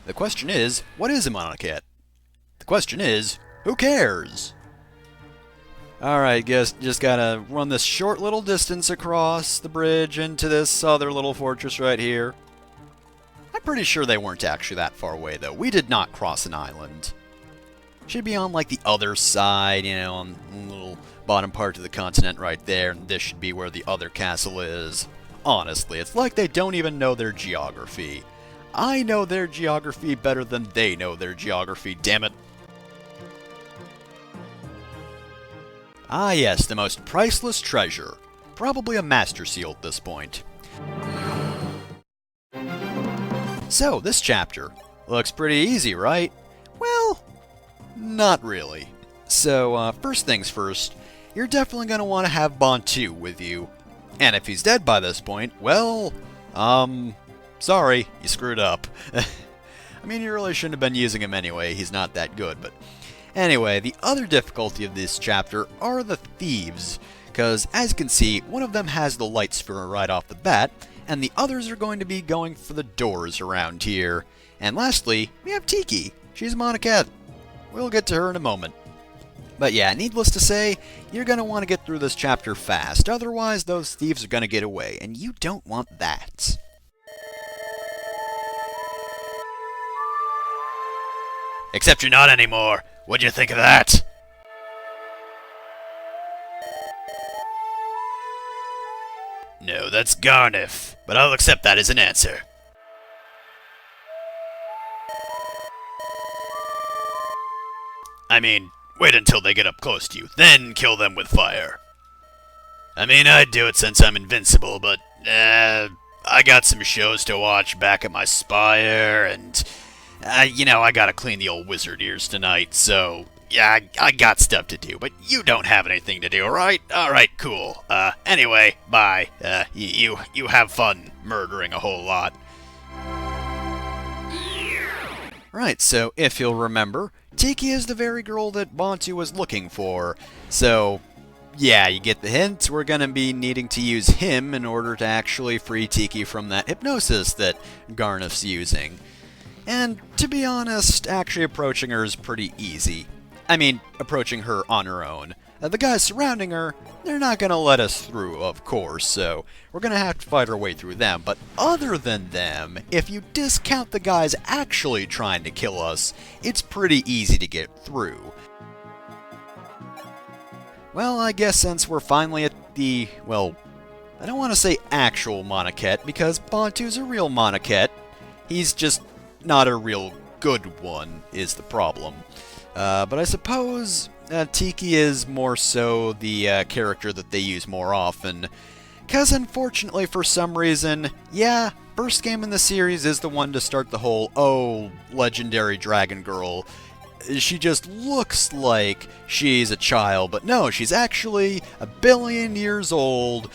The question is, what is a monocat? The question is, who cares? Alright, guess just gotta run this short little distance across the bridge into this other little fortress right here. I'm pretty sure they weren't actually that far away, though. We did not cross an island. Should be on, like, the other side, you know, on the little bottom part of the continent right there, and this should be where the other castle is. Honestly, it's like they don't even know their geography. I know their geography better than they know their geography, damn it. Ah yes, the most priceless treasure. Probably a master seal at this point. So, this chapter looks pretty easy, right? Well, not really. So, first things first, you're definitely going to want to have Bantu with you. And if he's dead by this point, well, sorry, you screwed up. I mean, you really shouldn't have been using him anyway, he's not that good, but... Anyway, the other difficulty of this chapter are the thieves, because as you can see, one of them has the light sphere right off the bat, and the others are going to be going for the doors around here. And lastly, we have Tiki. She's a monocat. We'll get to her in a moment. But yeah, needless to say, you're going to want to get through this chapter fast, otherwise those thieves are going to get away, and you don't want that. Except you're not anymore. What'd you think of that? No, that's Garniff, but I'll accept that as an answer. I mean, wait until they get up close to you, then kill them with fire. I mean, I'd do it since I'm invincible, but, I got some shows to watch back at my spire, and... you know, I gotta clean the old wizard ears tonight, so... Yeah, I got stuff to do, but you don't have anything to do, right? Alright, cool. Anyway, bye. You have fun murdering a whole lot. Right, so if you'll remember, Tiki is the very girl that Bantu was looking for. So, yeah, you get the hint. We're gonna be needing to use him in order to actually free Tiki from that hypnosis that Garniff's using. And, to be honest, actually approaching her is pretty easy. I mean, approaching her on her own. The guys surrounding her, they're not gonna let us through, of course, so we're gonna have to fight our way through them. But other than them, if you discount the guys actually trying to kill us, it's pretty easy to get through. Well, I guess since we're finally at the, well, I don't want to say actual monocat, because Bantu's a real monocat. He's just not a real good one, is the problem. But I suppose Tiki is more so the character that they use more often. Because unfortunately, for some reason, yeah, first game in the series is the one to start the whole, oh, legendary dragon girl. She just looks like she's a child, but no, she's actually a billion years old.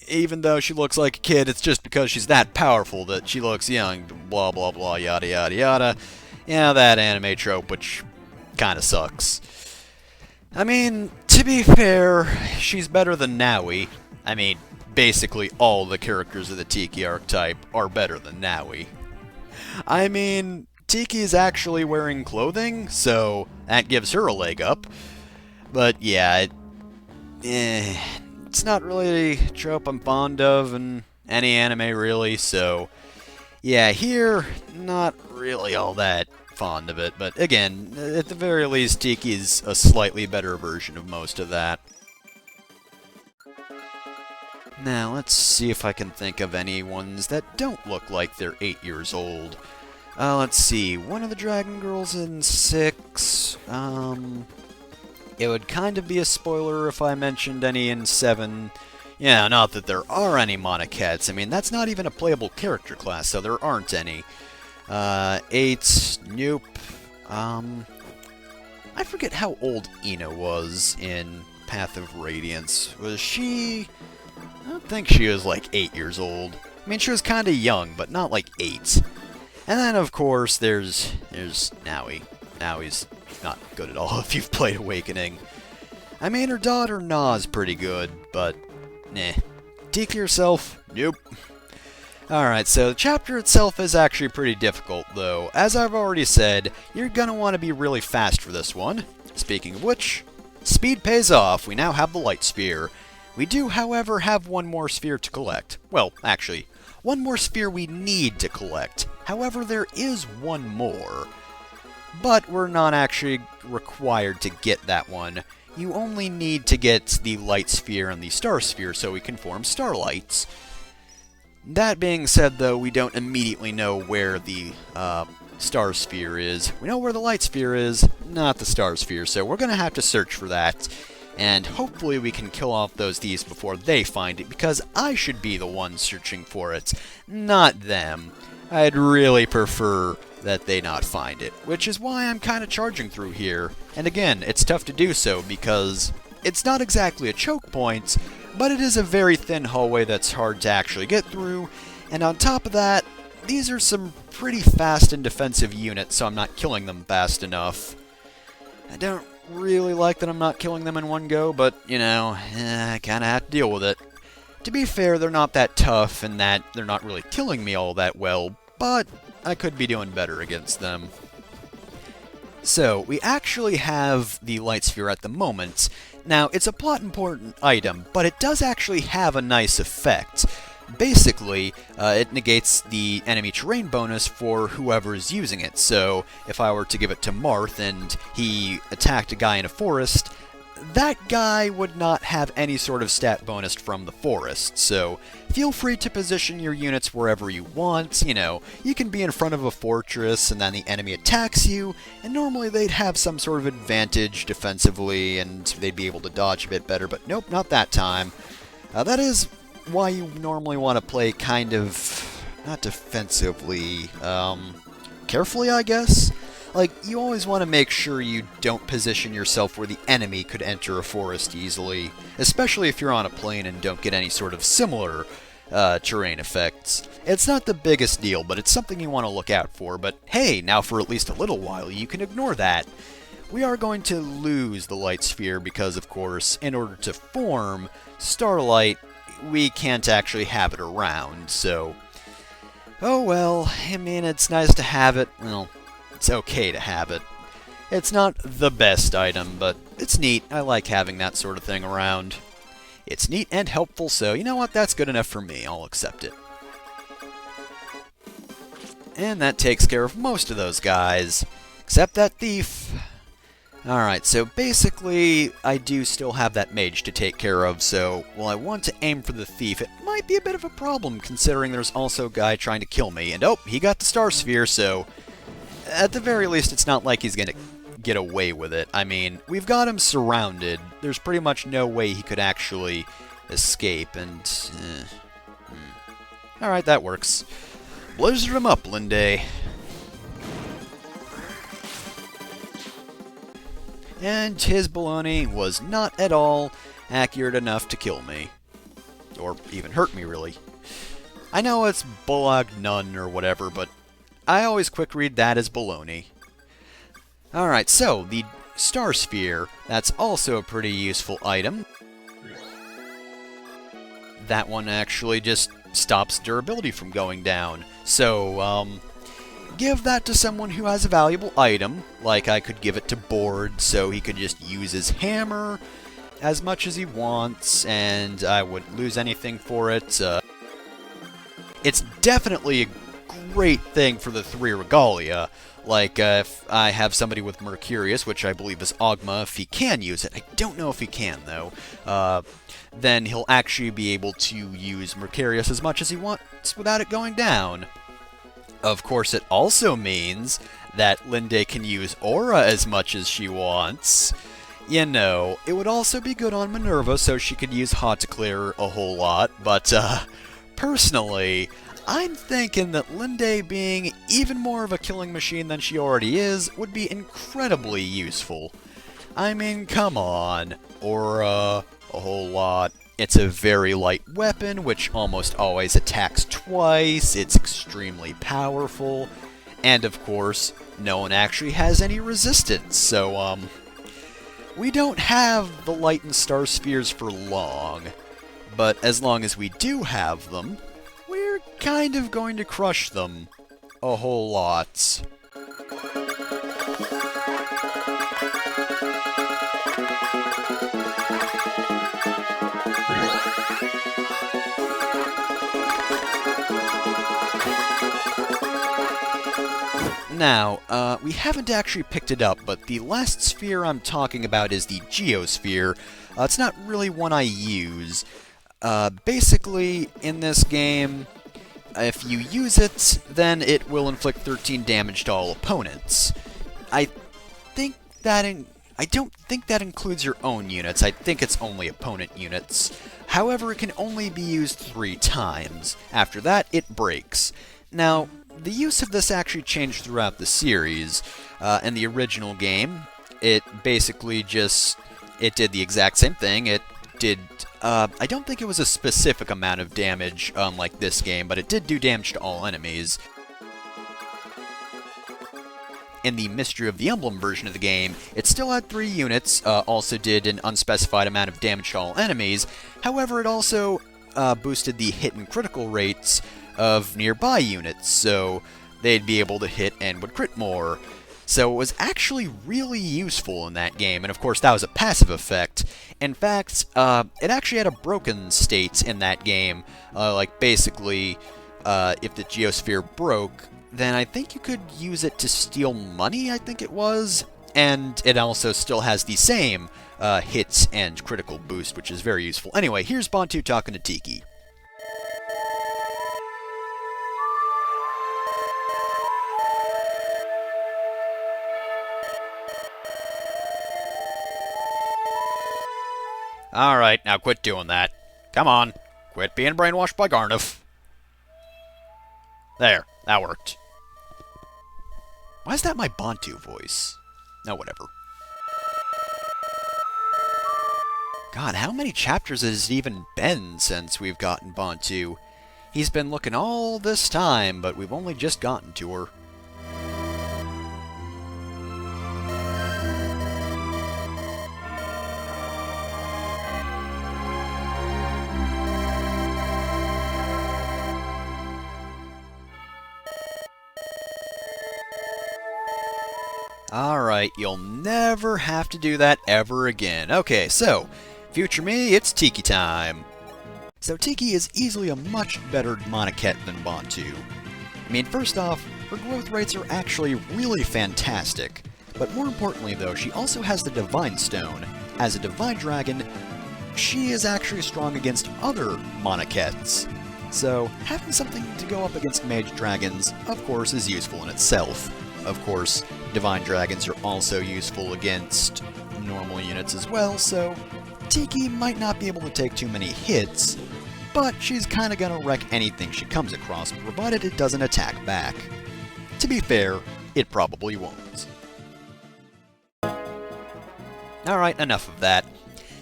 Even though she looks like a kid, it's just because she's that powerful that she looks young, blah blah blah, yada yada yada. Yeah, that anime trope, which kinda sucks. I mean, to be fair, she's better than Naui. I mean, basically all the characters of the Tiki archetype are better than Naui. I mean, Tiki is actually wearing clothing, so that gives her a leg up. But yeah, it's not really a trope I'm fond of in any anime, really, so... Yeah, here, not really all that fond of it, but again, at the very least, Tiki's a slightly better version of most of that. Now, let's see if I can think of any ones that don't look like they're 8 years old. Let's see, one of the Dragon Girls in 6, it would kind of be a spoiler if I mentioned any in 7. Yeah, not that there are any monocats. I mean, that's not even a playable character class, so there aren't any. 8, nope. I forget how old Ina was in Path of Radiance. Was she... I don't think she was like 8 years old. I mean, she was kind of young, but not like 8. And then, of course, there's Naui. Naui's not good at all if you've played Awakening. I mean, her daughter Na's pretty good, but nah. Tiki herself, nope. Alright, so the chapter itself is actually pretty difficult, though. As I've already said, you're gonna want to be really fast for this one. Speaking of which, speed pays off. We now have the light sphere. We do, however, have one more sphere to collect. Well, actually, one more sphere we need to collect. However, there is one more. But we're not actually required to get that one. You only need to get the light sphere and the star sphere so we can form starlights. That being said, though, we don't immediately know where the star sphere is. We know where the light sphere is, not the star sphere, so we're going to have to search for that. And hopefully we can kill off those thieves before they find it, because I should be the one searching for it, not them. I'd really prefer that they not find it, which is why I'm kind of charging through here. And again, it's tough to do so because it's not exactly a choke point, but it is a very thin hallway that's hard to actually get through, and on top of that, these are some pretty fast and defensive units, so I'm not killing them fast enough. I don't really like that I'm not killing them in one go, but, you know, I kinda have to deal with it. To be fair, they're not that tough, and that they're not really killing me all that well, but I could be doing better against them. So, we actually have the light sphere at the moment. Now, it's a plot important item, but it does actually have a nice effect. Basically, it negates the enemy terrain bonus for whoever is using it. So, if I were to give it to Marth and he attacked a guy in a forest, that guy would not have any sort of stat bonus from the forest. So, feel free to position your units wherever you want. You know, you can be in front of a fortress and then the enemy attacks you, and normally they'd have some sort of advantage defensively and they'd be able to dodge a bit better, but nope, not that time. That is why you normally want to play kind of, not defensively, carefully, I guess? Like, you always want to make sure you don't position yourself where the enemy could enter a forest easily, especially if you're on a plane and don't get any sort of similar terrain effects. It's not the biggest deal, but it's something you want to look out for, but hey, now for at least a little while you can ignore that. We are going to lose the light sphere because, of course, in order to form starlight, we can't actually have it around, so... Oh well, I mean, it's nice to have it. Well, it's okay to have it. It's not the best item, but it's neat. I like having that sort of thing around. It's neat and helpful, so you know what? That's good enough for me. I'll accept it. And that takes care of most of those guys, except that thief. Alright, so basically, I do still have that mage to take care of, so while I want to aim for the thief, it might be a bit of a problem considering there's also a guy trying to kill me, and oh, he got the star sphere, so at the very least, it's not like he's gonna get away with it. I mean, we've got him surrounded. There's pretty much no way he could actually escape, and... Alright, that works. Blizzard him up, Linde. And his baloney was not at all accurate enough to kill me. Or even hurt me, really. I know it's Bullag Nun or whatever, but I always quick read that as baloney. Alright, so the Star Sphere, that's also a pretty useful item. That one actually just stops durability from going down. So, give that to someone who has a valuable item, like I could give it to Board so he could just use his hammer as much as he wants, and I wouldn't lose anything for it. It's definitely a great thing for the 3 Regalia. Like, if I have somebody with Mercurius, which I believe is Ogma, if he can use it, I don't know if he can, though, then he'll actually be able to use Mercurius as much as he wants without it going down. Of course, it also means that Linde can use Aura as much as she wants. You know, it would also be good on Minerva so she could use Hauteclair a whole lot, but, personally, I'm thinking that Linde being even more of a killing machine than she already is would be incredibly useful. I mean, come on. Aura, a whole lot. It's a very light weapon, which almost always attacks twice. It's extremely powerful. And of course, no one actually has any resistance, so, we don't have the light and star spheres for long. But as long as we do have them, we're kind of going to crush them a whole lot. Now, we haven't actually picked it up, but the last sphere I'm talking about is the Geosphere. It's not really one I use. Basically, in this game, if you use it, then it will inflict 13 damage to all opponents. I don't think that includes your own units. I think it's only opponent units. However, it can only be used 3 times. After that, it breaks. Now, the use of this actually changed throughout the series. In the original game, it basically it did the exact same thing. It did, I don't think it was a specific amount of damage, unlike this game, but it did do damage to all enemies. In the Mystery of the Emblem version of the game, it still had 3 units, also did an unspecified amount of damage to all enemies. However, it also boosted the hit and critical rates of nearby units, so they'd be able to hit and would crit more. So it was actually really useful in that game, and of course that was a passive effect. In fact, it actually had a broken state in that game. Like basically, if the Geosphere broke, then I think you could use it to steal money, I think it was. And it also still has the same hits and critical boost, which is very useful. Anyway, here's Bantu talking to Tiki. Alright, now quit doing that. Come on. Quit being brainwashed by Garnif. There, that worked. Why is that my Bantu voice? No, whatever. God, how many chapters has it even been since we've gotten Bantu? He's been looking all this time, but we've only just gotten to her. Alright, you'll never have to do that ever again. Okay, so, future me, it's Tiki time. So Tiki is easily a much better Monokette than Bantu. I mean, first off, her growth rates are actually really fantastic. But more importantly though, she also has the Divine Stone. As a Divine Dragon, she is actually strong against other Monokettes. So, having something to go up against Mage Dragons, of course, is useful in itself. Of course, Divine Dragons are also useful against normal units as well, so Tiki might not be able to take too many hits, but she's kinda gonna wreck anything she comes across, provided it doesn't attack back. To be fair, it probably won't. Alright, enough of that.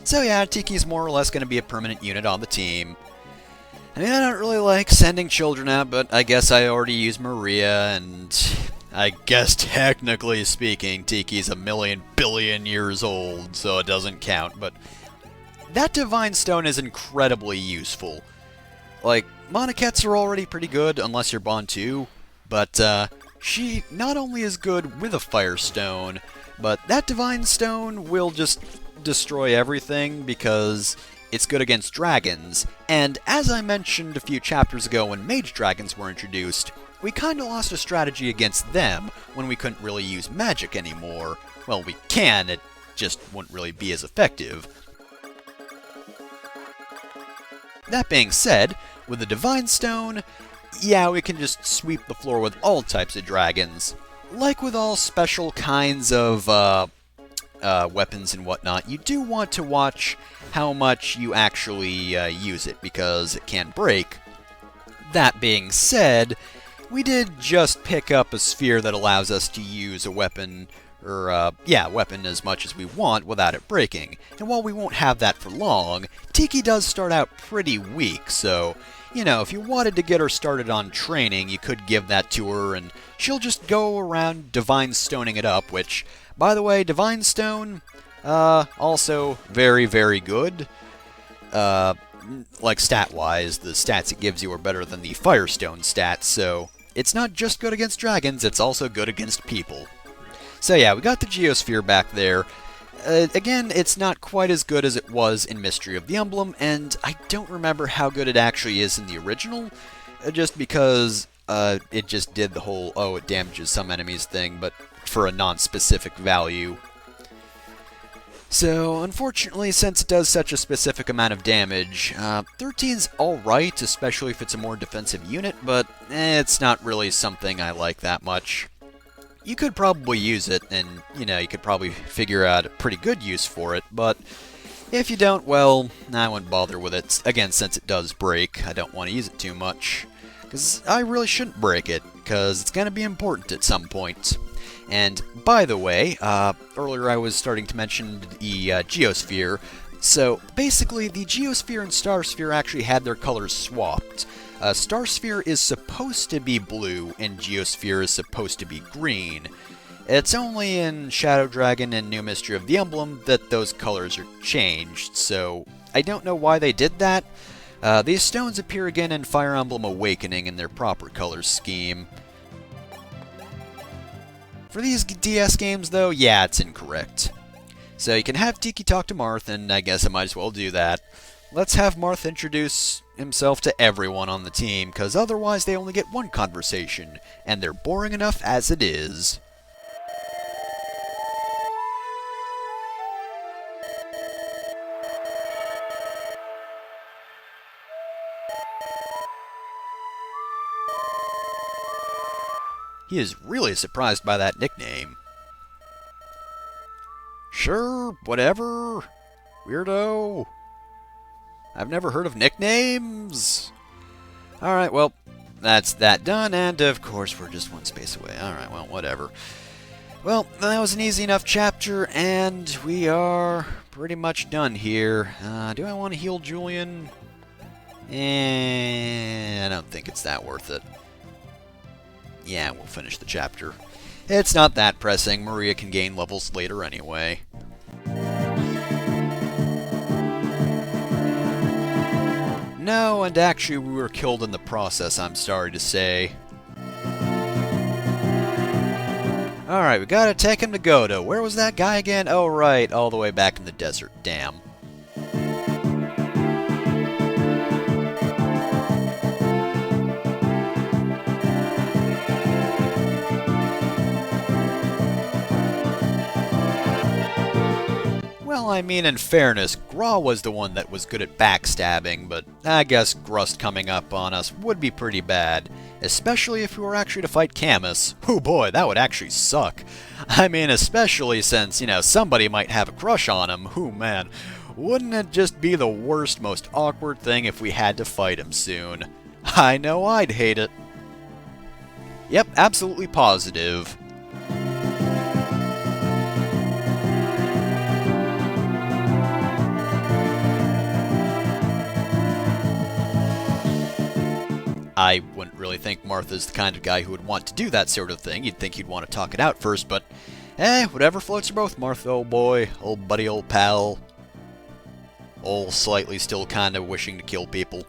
So yeah, Tiki's more or less gonna be a permanent unit on the team. I mean, I don't really like sending children out, but I guess I already used Maria, and I guess technically speaking, Tiki's a million billion years old, so it doesn't count, but that Divine Stone is incredibly useful. Like, Monokettes are already pretty good, unless you're Bantu, but she not only is good with a Fire Stone, but that Divine Stone will just destroy everything because it's good against dragons, and as I mentioned a few chapters ago when Mage Dragons were introduced, we kinda lost a strategy against them when we couldn't really use magic anymore. Well, we can, it just wouldn't really be as effective. That being said, with the Divine Stone, yeah, we can just sweep the floor with all types of dragons. Like with all special kinds of weapons and whatnot, you do want to watch how much you actually use it, because it can break. That being said, we did just pick up a sphere that allows us to use a weapon, or, weapon as much as we want without it breaking. And while we won't have that for long, Tiki does start out pretty weak, so, you know, if you wanted to get her started on training, you could give that to her, and she'll just go around Divine Stoning it up, which, by the way, Divine Stone, also very, very good. like stat-wise, the stats it gives you are better than the Firestone stats, so it's not just good against dragons, it's also good against people. So yeah, we got the Geosphere back there. Again, it's not quite as good as it was in Mystery of the Emblem, and I don't remember how good it actually is in the original, just because it just did the whole, oh, it damages some enemies thing, but for a non-specific value. So, unfortunately, since it does such a specific amount of damage, 13's alright, especially if it's a more defensive unit, but it's not really something I like that much. You could probably use it, and, you know, you could probably figure out a pretty good use for it, but if you don't, well, I wouldn't bother with it. Again, since it does break, I don't want to use it too much, because I really shouldn't break it, because it's going to be important at some point. And, by the way, earlier I was starting to mention the Geosphere. So, basically, the Geosphere and Starsphere actually had their colors swapped. Starsphere is supposed to be blue, and Geosphere is supposed to be green. It's only in Shadow Dragon and New Mystery of the Emblem that those colors are changed, so I don't know why they did that. These stones appear again in Fire Emblem Awakening in their proper color scheme. For these DS games, though, yeah, it's incorrect. So you can have Tiki talk to Marth, and I guess I might as well do that. Let's have Marth introduce himself to everyone on the team, because otherwise they only get one conversation, and they're boring enough as it is. He is really surprised by that nickname. Sure, whatever. Weirdo. I've never heard of nicknames. Alright, well, that's that done, and of course we're just one space away. Alright, well, whatever. Well, that was an easy enough chapter, and we are pretty much done here. Do I want to heal Julian? I don't think it's that worth it. Yeah, we'll finish the chapter. It's not that pressing. Maria can gain levels later anyway. No, and actually we were killed in the process, I'm sorry to say. Alright, we gotta take him to Godo. Where was that guy again? Oh, right, all the way back in the desert. Damn. Well, I mean, in fairness, Gra was the one that was good at backstabbing, but I guess Grust coming up on us would be pretty bad. Especially if we were actually to fight Camus. Oh boy, that would actually suck. I mean, especially since, you know, somebody might have a crush on him. Oh man, wouldn't it just be the worst, most awkward thing if we had to fight him soon? I know I'd hate it. Yep, absolutely positive. I wouldn't really think Martha's the kind of guy who would want to do that sort of thing. You'd think he'd want to talk it out first, but whatever floats your boat, Martha, old boy, old buddy, old pal. Old slightly still kind of wishing to kill people.